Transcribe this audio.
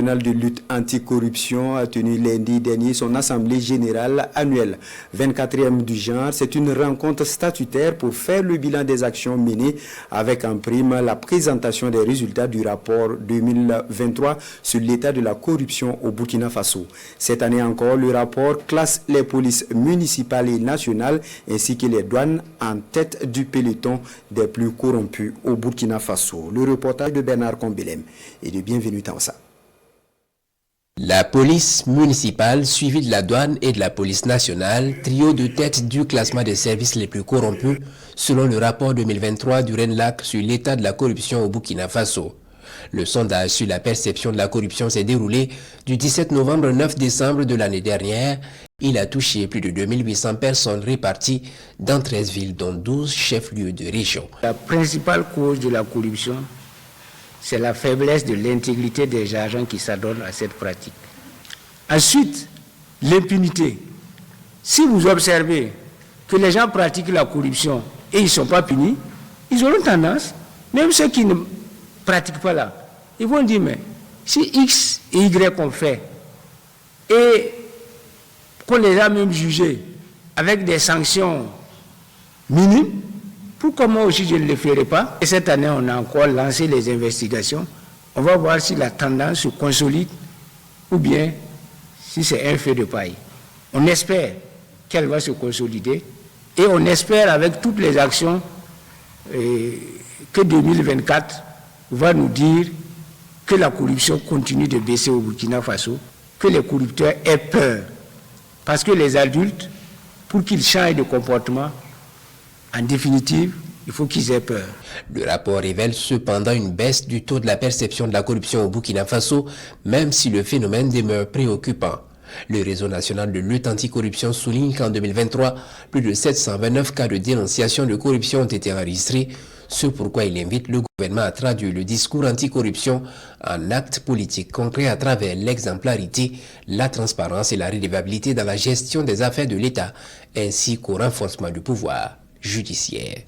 De lutte anticorruption a tenu lundi dernier son assemblée générale annuelle. 24e du genre, c'est une rencontre statutaire pour faire le bilan des actions menées avec en prime la présentation des résultats du rapport 2023 sur l'état de la corruption au Burkina Faso. Cette année encore, le rapport classe les polices municipales et nationales ainsi que les douanes en tête du peloton des plus corrompus au Burkina Faso. Le reportage de Bernard Combelem et de Bienvenue Tansa. La police municipale, suivie de la douane et de la police nationale, trio de tête du classement des services les plus corrompus, selon le rapport 2023 du RENLAC sur l'état de la corruption au Burkina Faso. Le sondage sur la perception de la corruption s'est déroulé du 17 novembre au 9 décembre de l'année dernière. Il a touché plus de 2800 personnes réparties dans 13 villes, dont 12 chefs-lieux de région. La principale cause de la corruption, c'est la faiblesse de l'intégrité des agents qui s'adonnent à cette pratique. Ensuite, l'impunité. Si vous observez que les gens pratiquent la corruption et ils ne sont pas punis, ils auront tendance, même ceux qui ne pratiquent pas là, ils vont dire, mais si X et Y qu'on fait, et qu'on les a même jugés avec des sanctions minimes, pourquoi moi aussi je ne le ferai pas? Et cette année, on a encore lancé les investigations. On va voir si la tendance se consolide ou bien si c'est un feu de paille. On espère qu'elle va se consolider et on espère avec toutes les actions que 2024 va nous dire que la corruption continue de baisser au Burkina Faso, que les corrupteurs aient peur. Parce que les adultes, pour qu'ils changent de comportement, en définitive, il faut qu'ils aient peur. Le rapport révèle cependant une baisse du taux de la perception de la corruption au Burkina Faso, même si le phénomène demeure préoccupant. Le réseau national de lutte anticorruption souligne qu'en 2023, plus de 729 cas de dénonciation de corruption ont été enregistrés, ce pourquoi il invite le gouvernement à traduire le discours anticorruption en actes politiques concrets à travers l'exemplarité, la transparence et la redevabilité dans la gestion des affaires de l'État, ainsi qu'au renforcement du pouvoir judiciaire.